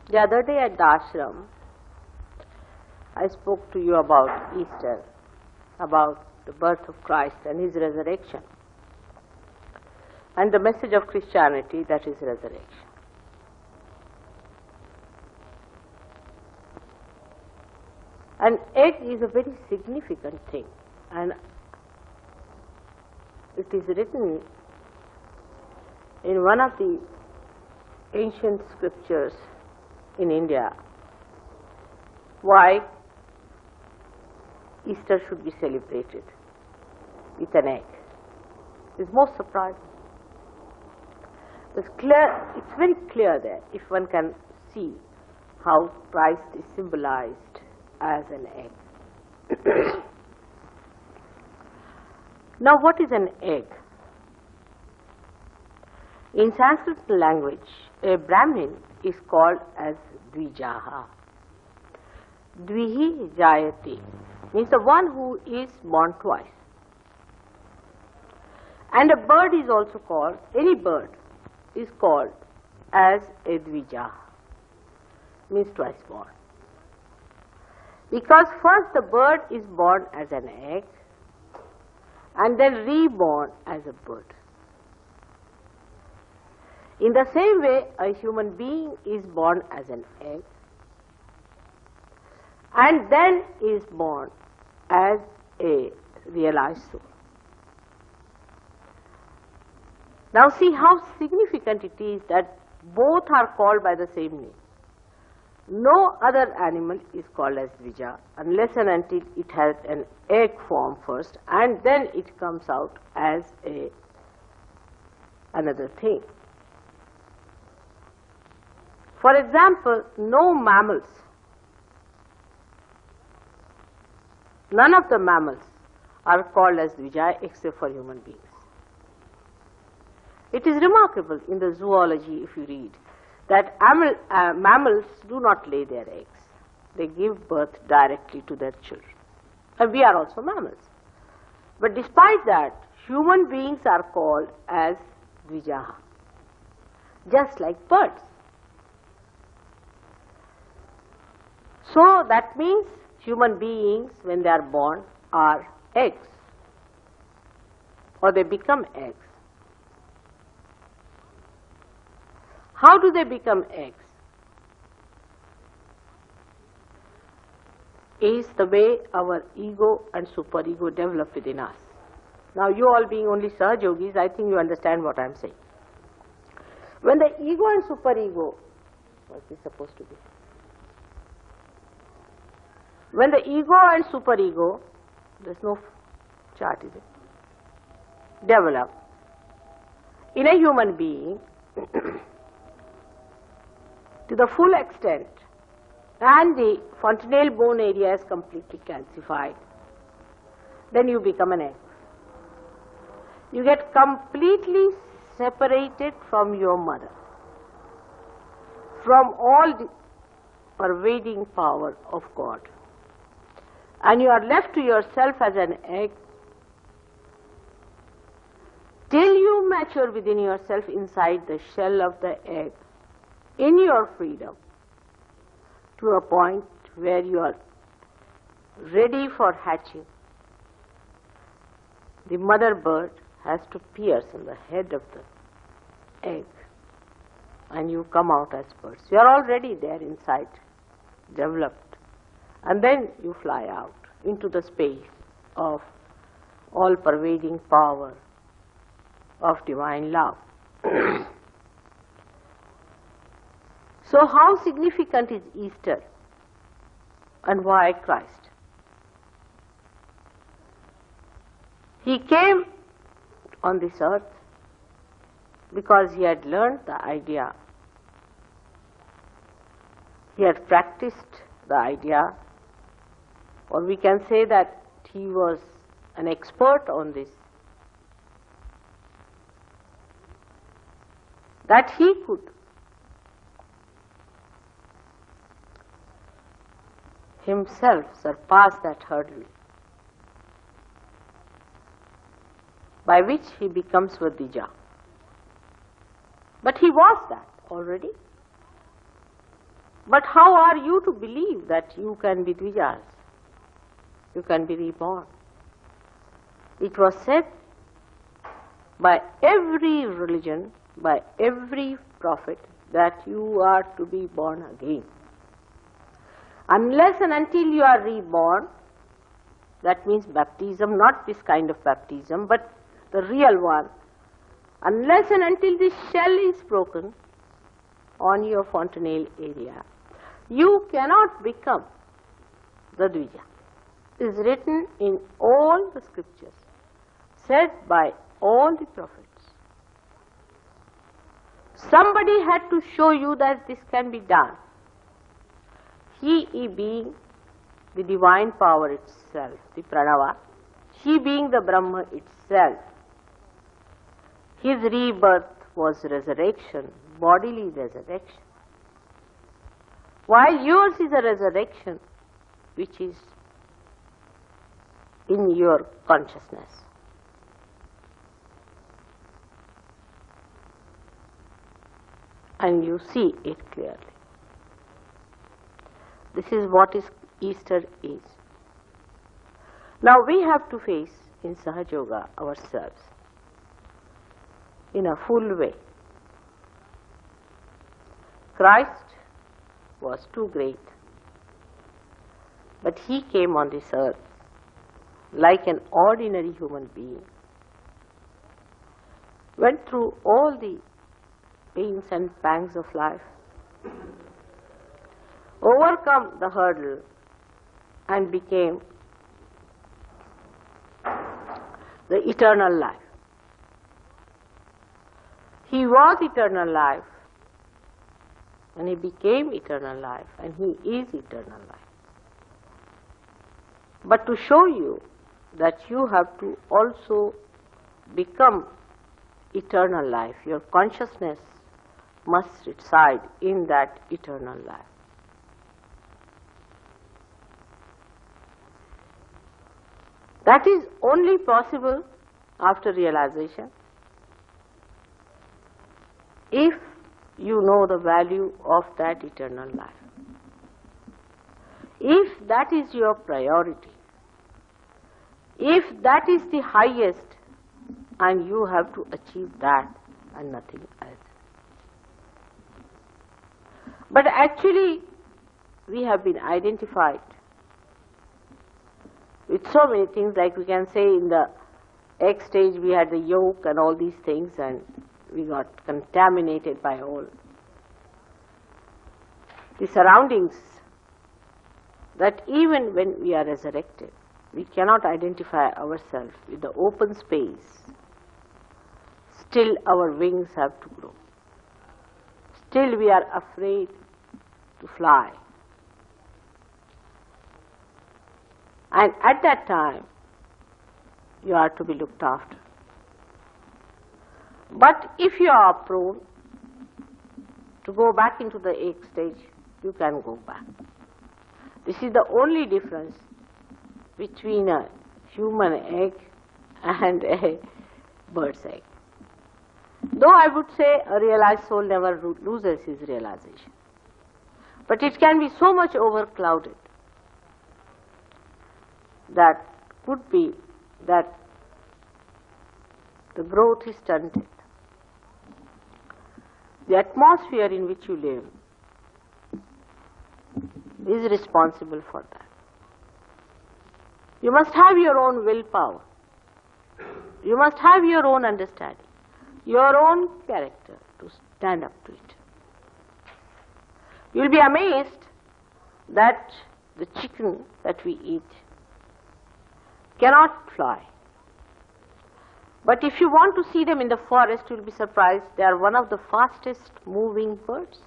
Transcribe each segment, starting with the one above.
The other day at the ashram, I spoke to you about Easter, about the birth of Christ and His resurrection, and the message of Christianity, that is resurrection. An egg is a very significant thing, and it is written in one of the ancient scriptures in India why Easter should be celebrated with an egg. It's most surprising. It's very clear there if one can see how Christ is symbolized as an egg. Now, what is an egg? In Sanskrit language, a Brahmin is called as Dvijaha. Dvihi Jayati means the one who is born twice. And a bird is also called, any bird is called as a Dvijaha, means twice born. Because first the bird is born as an egg and then reborn as a bird. In the same way, a human being is born as an egg and then is born as a realized soul. Now see how significant it is that both are called by the same name. No other animal is called as Dvija unless and until it has an egg form first and then it comes out as another thing. For example, no mammals, none of the mammals are called as Dvija except for human beings. It is remarkable in the zoology, if you read, that mammals do not lay their eggs. They give birth directly to their children. And we are also mammals. But despite that, human beings are called as Dvijaha, just like birds. So that means human beings, when they are born, are eggs, or they become eggs. How do they become eggs? Is the way our ego and superego develop within us. Now you all being only Sahajogis, I think you understand what I am saying. When the ego and superego, what's this supposed to be? When the ego and superego, there's no chart, is it? Develop in a human being to the full extent and the fontanelle bone area is completely calcified, then you become an egg. You get completely separated from your mother, from all the pervading power of God, and you are left to yourself as an egg till you mature within yourself inside the shell of the egg in your freedom to a point where you are ready for hatching. The mother bird has to pierce in the head of the egg and you come out as birds. You are already there inside, developed. And then you fly out into the space of all-pervading power of divine love. So how significant is Easter and why Christ? He came on this earth because he had learned the idea, he had practiced the idea, or we can say that he was an expert on this, that he could himself surpass that hurdle by which he becomes Vadija. But he was that already. But how are you to believe that you can be Dvijas? You can be reborn. It was said by every religion, by every prophet, that you are to be born again. Unless and until you are reborn, that means baptism, not this kind of baptism, but the real one. Unless and until this shell is broken on your fontanelle area, you cannot become the Dvija. It is written in all the scriptures, said by all the prophets. Somebody had to show you that this can be done. He being the divine power itself, the Pranava, he being the Brahma itself. His rebirth was resurrection, bodily resurrection. While yours is a resurrection which is in your consciousness. And you see it clearly. This is what Easter is. Now we have to face in Sahaja Yoga ourselves in a full way. Christ was too great, but he came on this earth like an ordinary human being, went through all the pains and pangs of life, overcome the hurdle and became the eternal life. He was eternal life and he became eternal life and he is eternal life. But to show you that you have to also become eternal life, your consciousness must reside in that eternal life. That is only possible after realization if you know the value of that eternal life. If that is your priority, if that is the highest, and you have to achieve that and nothing else. But actually, we have been identified with so many things, like we can say in the egg stage we had the yolk and all these things, and we got contaminated by all the surroundings, that even when we are resurrected, we cannot identify ourselves with the open space. Still our wings have to grow. Still we are afraid to fly. And at that time, you are to be looked after. But if you are prone to go back into the egg stage, you can go back. This is the only difference between a human egg and a bird's egg. Though I would say a realized soul never loses his realization. But it can be so much overclouded that could be that the growth is stunted. The atmosphere in which you live is responsible for that. You must have your own willpower. You must have your own understanding, your own character to stand up to it. You will be amazed that the chicken that we eat cannot fly. But if you want to see them in the forest, you will be surprised. They are one of the fastest moving birds.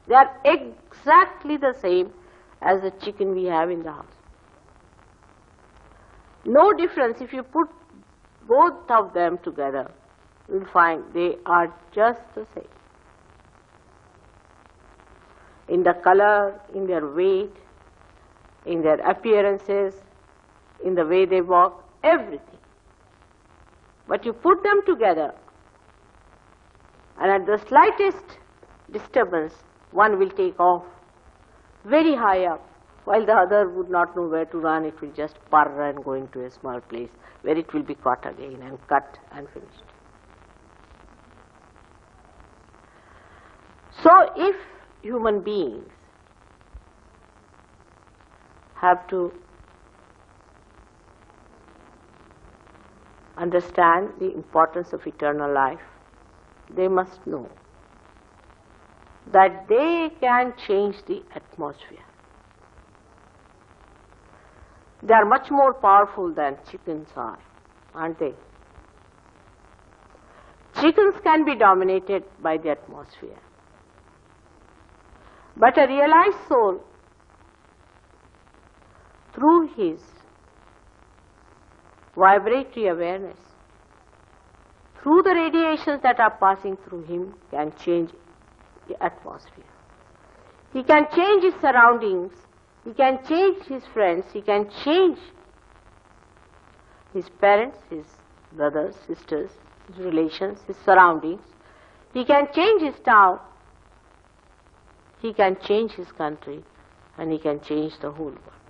They are exactly the same as the chicken we have in the house. No difference. If you put both of them together, you will find they are just the same. In the color, in their weight, in their appearances, in the way they walk, everything. But you put them together, and at the slightest disturbance, one will take off very high up, while the other would not know where to run. It will just purr and go into a small place where it will be caught again and cut and finished. So if human beings have to understand the importance of eternal life, they must know that they can change the atmosphere. They are much more powerful than chickens are, aren't they? Chickens can be dominated by the atmosphere. But a realized soul, through his vibratory awareness, through the radiations that are passing through him, can change the atmosphere. He can change his surroundings, he can change his friends, he can change his parents, his brothers, sisters, his relations, his surroundings. He can change his town, he can change his country, and he can change the whole world.